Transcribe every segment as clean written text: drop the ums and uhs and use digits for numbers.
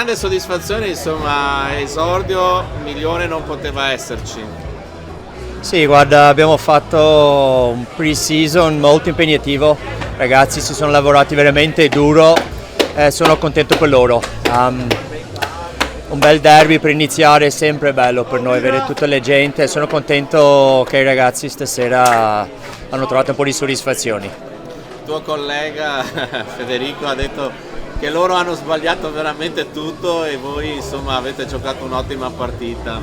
grande soddisfazione, insomma, esordio migliore non poteva esserci. Sì, guarda, abbiamo fatto un pre-season molto impegnativo, ragazzi si sono lavorati veramente duro e sono contento per loro. Un bel derby per iniziare è sempre bello per noi, vedere tutte le gente, sono contento che i ragazzi stasera hanno trovato un po' di soddisfazioni. Il tuo collega Federico ha detto che loro hanno sbagliato veramente tutto e voi insomma avete giocato un'ottima partita.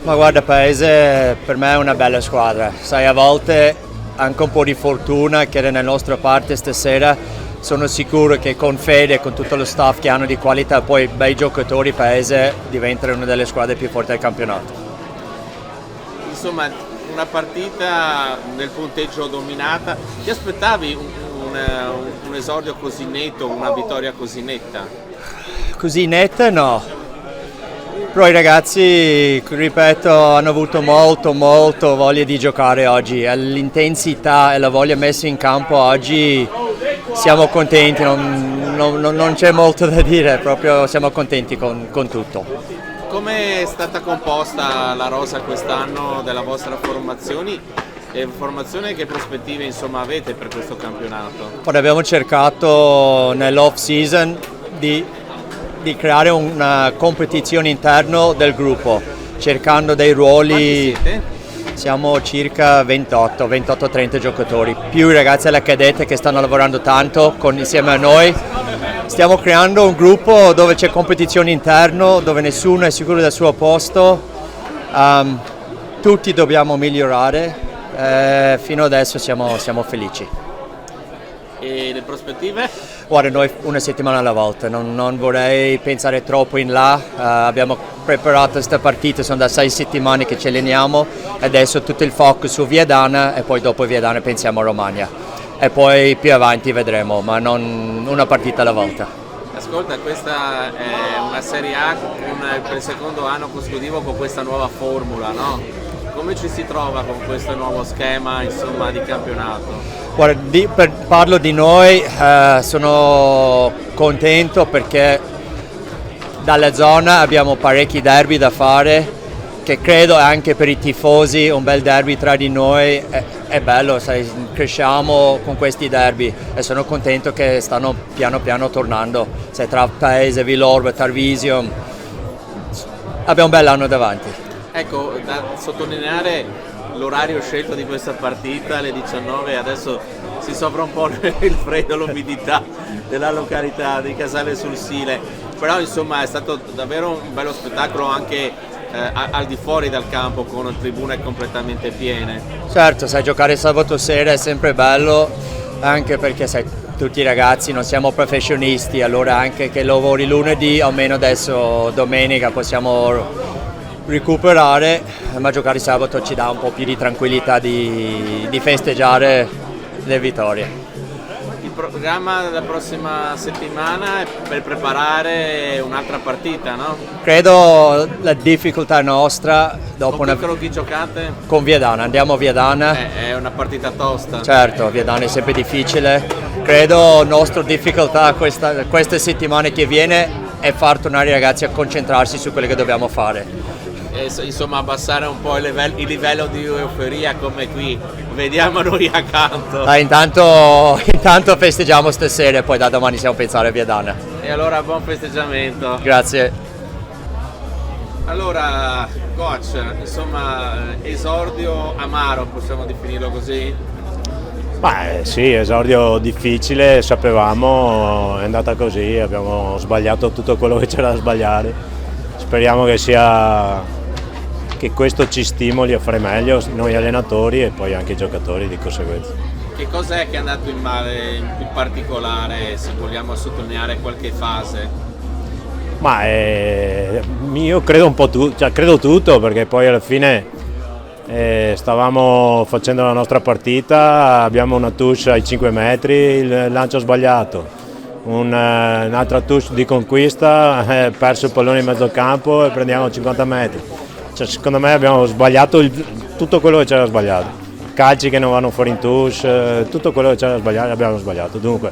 Ma guarda, Paese per me è una bella squadra, sai, a volte anche un po' di fortuna che era nella nostra parte stasera. Sono sicuro che con Fede e con tutto lo staff che hanno di qualità, poi bei giocatori, Paese diventerà una delle squadre più forti del campionato. Insomma, una partita nel punteggio dominata, ti aspettavi un esordio così netto, una vittoria così netta? Così netta no, però i ragazzi, ripeto, hanno avuto molto voglia di giocare oggi, l'intensità e la voglia messa in campo oggi siamo contenti, non c'è molto da dire, proprio siamo contenti con tutto. Come è stata composta la rosa quest'anno della vostra formazione e che prospettive insomma avete per questo campionato? Ora abbiamo cercato nell'off season di creare una competizione interna del gruppo, cercando dei ruoli. Quanti siete? Siamo circa 28-30 giocatori, più i ragazzi alla cadetta che stanno lavorando tanto insieme a noi. Stiamo creando un gruppo dove c'è competizione interna, dove nessuno è sicuro del suo posto, tutti dobbiamo migliorare, fino adesso siamo felici. E le prospettive? Guarda, noi una settimana alla volta, non vorrei pensare troppo in là, abbiamo preparato questa partita, sono da 6 settimane che ci alleniamo, adesso tutto il focus su Viadana e poi dopo Viadana pensiamo a Romagna e poi più avanti vedremo, ma non una partita alla volta. Ascolta, questa è una Serie A per il secondo anno consecutivo con questa nuova formula, no? Come ci si trova con questo nuovo schema insomma, di campionato? Guarda, parlo di noi, sono contento perché dalla zona abbiamo parecchi derby da fare, che credo anche per i tifosi un bel derby tra di noi è bello, sai, cresciamo con questi derby e sono contento che stanno piano piano tornando, sai, tra Paese, Villorba, Tarvisio, abbiamo un bel anno davanti. Ecco, da sottolineare l'orario scelto di questa partita alle 19, adesso si soffre un po' il freddo, l'umidità della località di Casale sul Sile, però insomma è stato davvero un bello spettacolo anche al di fuori dal campo con tribune completamente piene. Certo, sai, giocare sabato sera è sempre bello, anche perché sai, tutti i ragazzi non siamo professionisti, allora anche che lavori lunedì, almeno adesso domenica possiamo recuperare, ma giocare sabato ci dà un po' più di tranquillità di festeggiare le vittorie. Il programma della prossima settimana è per preparare un'altra partita, no? Credo la difficoltà nostra dopo con chi giocate? Con Viadana, andiamo a Viadana. È una partita tosta. Certo, Viadana è sempre difficile. Credo la nostra difficoltà queste settimane che viene è far tornare i ragazzi a concentrarsi su quello che dobbiamo fare. Insomma abbassare un po' il livello di euforia come qui, vediamo noi accanto. Intanto festeggiamo stasera e poi da domani siamo a pensare a Viadana. E allora buon festeggiamento. Grazie. Allora coach, insomma esordio amaro, possiamo definirlo così? Beh sì, esordio difficile, sapevamo, è andata così, abbiamo sbagliato tutto quello che c'era da sbagliare. Speriamo che questo ci stimoli a fare meglio noi allenatori e poi anche i giocatori di conseguenza. Che cos'è che è andato in male in particolare, se vogliamo sottolineare qualche fase? Ma io credo un po' credo tutto, perché poi alla fine stavamo facendo la nostra partita, abbiamo una touche ai 5 metri, il lancio sbagliato, un'altra touche di conquista, perso il pallone in mezzo campo e prendiamo 50 metri. Cioè, secondo me abbiamo sbagliato tutto quello che c'era sbagliato, calci che non vanno fuori in touche, tutto quello che c'era da sbagliare abbiamo sbagliato. Dunque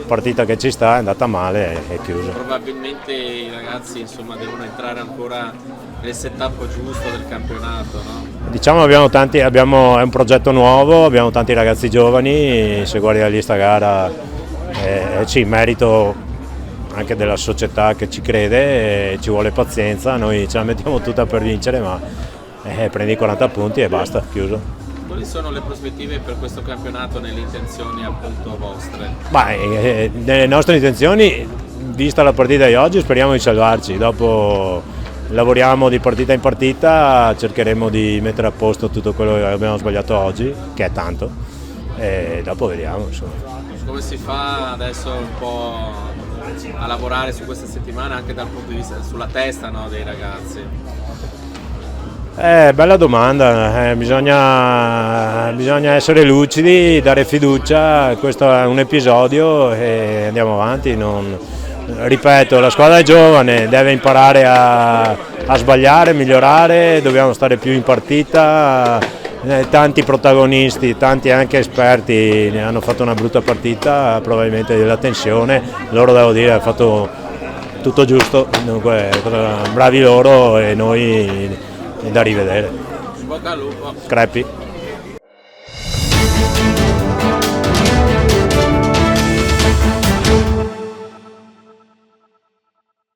partita che ci sta, è andata male, è chiuso. Probabilmente i ragazzi insomma devono entrare ancora nel setup giusto del campionato, no? Diciamo è un progetto nuovo, abbiamo tanti ragazzi giovani, se guardi la lista gara sì, merito anche della società che ci crede, ci vuole pazienza, noi ce la mettiamo tutta per vincere, ma prendi 40 punti e basta, chiuso. Quali sono le prospettive per questo campionato nelle intenzioni appunto vostre? Nelle nostre intenzioni, vista la partita di oggi, speriamo di salvarci, dopo lavoriamo di partita in partita, cercheremo di mettere a posto tutto quello che abbiamo sbagliato oggi, che è tanto, e dopo vediamo. Insomma. Come si fa adesso un po' a lavorare su questa settimana anche dal punto di vista sulla testa, no, dei ragazzi? Bella domanda, bisogna essere lucidi, dare fiducia, questo è un episodio e andiamo avanti. Ripeto, la squadra è giovane, deve imparare a sbagliare, migliorare, dobbiamo stare più in partita, tanti protagonisti, tanti anche esperti hanno fatto una brutta partita, probabilmente della tensione, loro devo dire hanno fatto tutto giusto, dunque bravi loro e noi da rivedere. Bocca al lupo. Crepi.